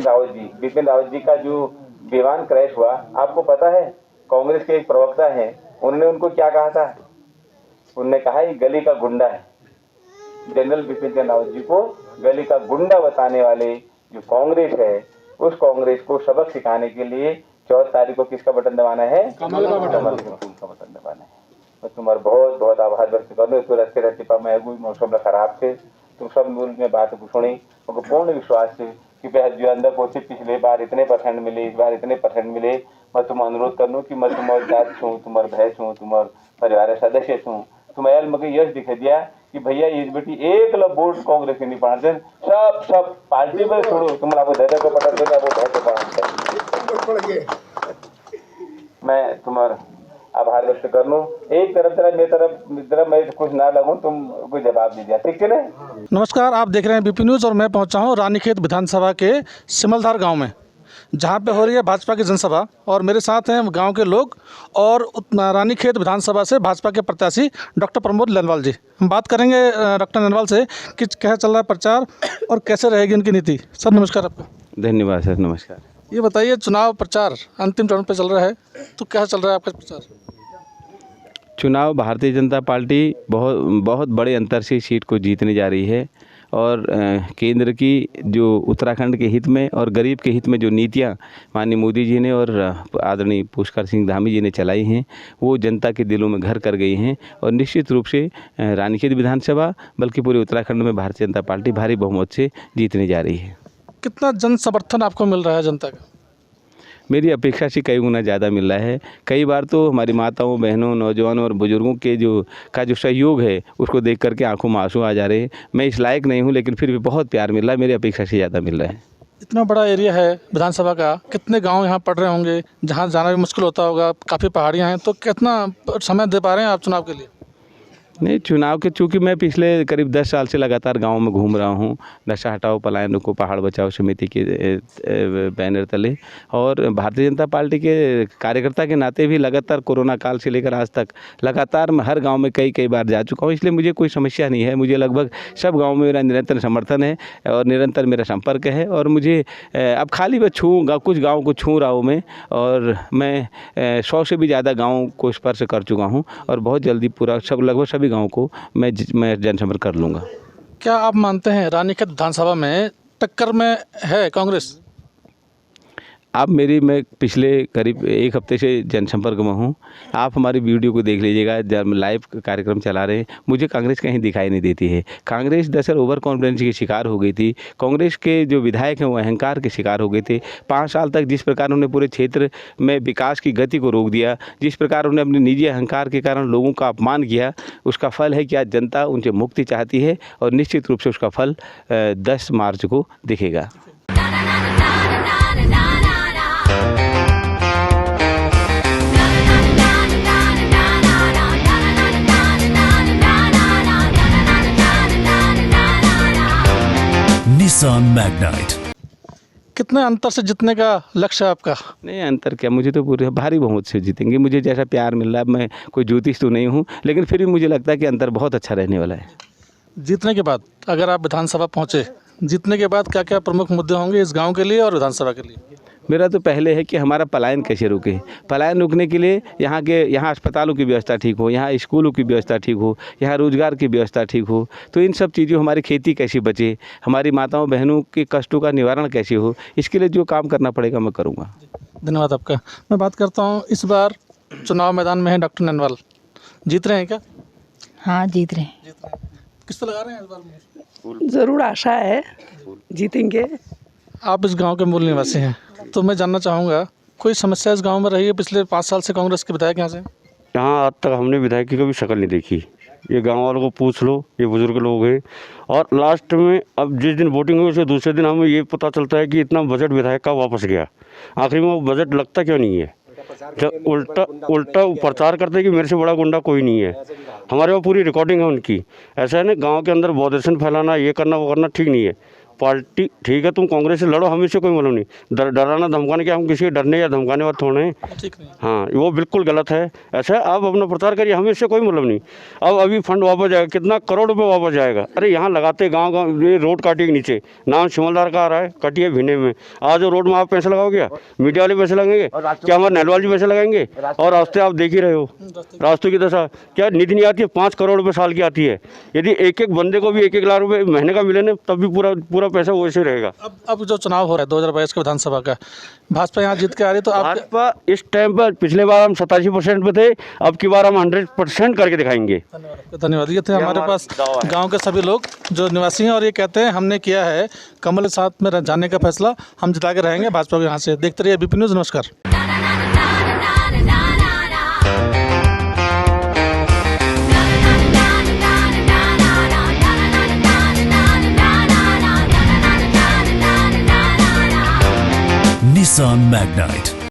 बिपिन रावत जी का जो विमान क्रैश हुआ, आपको पता है कांग्रेस के एक प्रवक्ता हैं, उन्होंने उनको क्या कहा था? उन्होंने कहा ये गली का गुंडा है। जनरल बिपिन रावत जी को गली का गुंडा बताने वाले जो कांग्रेस है, उस कांग्रेस को सबक सिखाने के लिए 14 तारीख को किसका बटन दबाना है? कमल का बटन दबाना है। मैं तुम्हारा बहुत बहुत आभार व्यक्त करूँ। तो रस्ते रस्ते पर मैं मौसम खराब थे, तुम सब मूल में बात को सुनी, उनको पूर्ण विश्वास है कि जो अंदर पहुंचे पिछले बार इतने % मिले, इस बार इतने % मिले। मैं तुम अनुरोध करूँ कि मैं तुम्हारी जात छूँ, तुम्हारे भय छूँ, तुम्हारे परिवार सदस्य छूँ, तुम आयल मुझे यश दिखा दिया कि भैया इस बेटी एक वोट कांग्रेस के नहीं पढ़ते, सब पार्टी में छोड़ो, तुम्हारा दादा को पढ़ा देगा, वो भय को पढ़ा। मैं तुम्हारा आभार व्यक्त कर लूँ। एक तरफ मेरी तरफ मैं कुछ ना लगूं, तुम कोई जवाब दीजिए, ठीक है ना? नमस्कार, आप देख रहे हैं बीपी न्यूज़ और मैं पहुंचा हूं रानीखेत विधानसभा के सिमलधार गांव में, जहां पे हो रही है भाजपा की जनसभा। और मेरे साथ हैं गांव के लोग और रानीखेत विधानसभा से भाजपा के प्रत्याशी डॉक्टर प्रमोद लनवाल जी। हम बात करेंगे डॉक्टर लनवाल से कि कैसा चल रहा है प्रचार और कैसे रहेगी उनकी नीति। सर नमस्कार आपका। धन्यवाद सर, नमस्कार। ये बताइए, चुनाव प्रचार अंतिम चरण पर चल रहा है, तो कैसा चल रहा है आपका प्रचार? चुनाव भारतीय जनता पार्टी बहुत बड़े अंतर से सीट को जीतने जा रही है और केंद्र की जो उत्तराखंड के हित में और गरीब के हित में जो नीतियां माननीय मोदी जी ने और आदरणीय पुष्कर सिंह धामी जी ने चलाई हैं, वो जनता के दिलों में घर कर गई हैं। और निश्चित रूप से रानीखेत विधानसभा बल्कि पूरे उत्तराखंड में भारतीय जनता पार्टी भारी बहुमत से जीतने जा रही है। कितना जन समर्थन आपको मिल रहा है जनता का? मेरी अपेक्षा से कई गुना ज़्यादा मिल रहा है। कई बार तो हमारी माताओं, बहनों, नौजवानों और बुजुर्गों के जो सहयोग है, उसको देख करके आंखों में आंसू आ जा रहे हैं। मैं इस लायक नहीं हूं, लेकिन फिर भी बहुत प्यार मिल रहा है, मेरी अपेक्षा से ज़्यादा मिल रहा है। इतना बड़ा एरिया है विधानसभा का, कितने गांव यहाँ पड़ रहे होंगे, जहाँ जाना भी मुश्किल होता होगा, काफ़ी पहाड़ियाँ हैं, तो कितना समय दे पा रहे हैं आप चुनाव के लिए? नहीं, चुनाव के चूँकि मैं पिछले करीब 10 साल से लगातार गांव में घूम रहा हूं, नशा हटाओ पलायन रोको पहाड़ बचाओ समिति के बैनर तले, और भारतीय जनता पार्टी के कार्यकर्ता के नाते भी लगातार कोरोना काल से लेकर आज तक लगातार मैं हर गांव में कई बार जा चुका हूं। इसलिए मुझे कोई समस्या नहीं है। मुझे लगभग सब गाँव में मेरा निरंतर समर्थन है और निरंतर मेरा संपर्क है। और मुझे अब खाली मैं कुछ गाँव को छू रहा हूँ मैं, और मैं 100 से भी ज़्यादा गाँव को स्पर्श कर चुका हूँ और बहुत जल्दी पूरा लगभग सभी गाँव को मैं जनसंपर्क कर लूँगा। क्या आप मानते हैं रानीखेत विधानसभा में टक्कर में है कांग्रेस? मैं पिछले करीब 1 हफ्ते से जनसंपर्क में हूँ। आप हमारी वीडियो को देख लीजिएगा, जब लाइव कार्यक्रम चला रहे हैं, मुझे कांग्रेस कहीं दिखाई नहीं देती है। कांग्रेस दरअसल ओवर कॉन्फिडेंस की शिकार हो गई थी। कांग्रेस के जो विधायक हैं वो अहंकार के शिकार हो गए थे। 5 साल तक जिस प्रकार उन्होंने पूरे क्षेत्र में विकास की गति को रोक दिया, जिस प्रकार उन्होंने अपने निजी अहंकार के कारण लोगों का अपमान किया, उसका फल है कि आज जनता उनसे मुक्ति चाहती है और निश्चित रूप से उसका फल 10 मार्च को दिखेगा। Nissan Magnite. कितने अंतर से जीतने का लक्ष्य है आपका? नहीं, अंतर क्या, मुझे तो पूरे भारी बहुमत से जीतेंगे। मुझे जैसा प्यार मिल रहा है, मैं कोई ज्योतिष तो नहीं हूँ, लेकिन फिर भी मुझे लगता है कि अंतर बहुत अच्छा रहने वाला है। जीतने के बाद अगर आप विधानसभा पहुँचे, जीतने के बाद क्या क्या प्रमुख मुद्दे होंगे इस गाँव के लिए और विधानसभा के लिए? मेरा तो पहले है कि हमारा पलायन कैसे रुके। पलायन रुकने के लिए यहाँ अस्पतालों की व्यवस्था ठीक हो, यहाँ स्कूलों की व्यवस्था ठीक हो, यहाँ रोजगार की व्यवस्था ठीक हो। तो इन सब चीज़ों, हमारी खेती कैसी बचे, हमारी माताओं बहनों के कष्टों का निवारण कैसे हो, इसके लिए जो काम करना पड़ेगा मैं करूँगा। धन्यवाद आपका। मैं बात करता हूँ, इस बार चुनाव मैदान में है डॉक्टर लनवाल, जीत रहे हैं क्या? हाँ, जीत रहे हैं। किस पे लगा रहे हैं इस बार? ज़रूर आशा है जीतेंगे। आप इस गांव के मूल निवासी हैं, तो मैं जानना चाहूँगा, कोई समस्या इस गांव में रही है पिछले 5 साल से कांग्रेस के विधायक यहाँ से? यहाँ आज तक हमने विधायक की कभी शक्ल नहीं देखी। ये गांव वालों को पूछ लो, ये बुजुर्ग लोग हैं। और लास्ट में अब जिस दिन वोटिंग हुई उसके दूसरे दिन हमें ये पता चलता है कि इतना बजट विधायक का वापस गया। आखिर में वो बजट लगता क्यों नहीं है? जब उल्टा प्रचार करते हैं कि मेरे से बड़ा गुंडा कोई नहीं है। हमारे वहाँ पूरी रिकॉर्डिंग है उनकी। ऐसा है ना, गांव के अंदर बौद्धसन फैलाना, ये करना वो करना ठीक नहीं है। पार्टी ठीक है, तुम कांग्रेस से लड़ो, हमें से कोई मतलब नहीं। डराना धमकाने के, हम किसी के डरने या धमकाने वाले थोड़े हैं। ठीक नहीं। हाँ, वो बिल्कुल गलत है। ऐसा है, आप अपना प्रचार करिए, हमें इससे कोई मतलब नहीं। अब अभी फंड वापस जाएगा, कितना करोड़ रुपए वापस जाएगा। अरे यहाँ लगाते गांव ये रोड काटी के नीचे, नाम सिमलदार का आ रहा है, कटिए भिने में। आज वो रोड में आप पैसे लगाओगे, मीडिया वाले पैसे लगेंगे क्या, हमारे नहलवाल जी पैसे लगाएंगे? और रास्ते आप देख ही रहे हो, रास्तों की दशा क्या, निधि नहीं आती है, 5 करोड़ रुपये साल की आती है। यदि एक एक बंदे को भी 1-1 लाख रुपए महीने का मिले ना, तब भी पूरा पैसा वैसे रहेगा। अब जो चुनाव हो रहा है 2022 के विधानसभा का, भाजपा यहाँ जीत के आ रही, तो आप भाजपा इस टाइम पर, पिछले बार हम 87% पे थे, अब की बार हम 100% करके दिखाएंगे। धन्यवाद। ये थे हमारे पास गांव के सभी लोग जो निवासी हैं, और ये कहते हैं हमने किया है कमल के साथ में जाने का फैसला, हम जिता के रहेंगे भाजपा को यहाँ से। देखते रहिए बीपी न्यूज़। नमस्कार। Nissan Magnite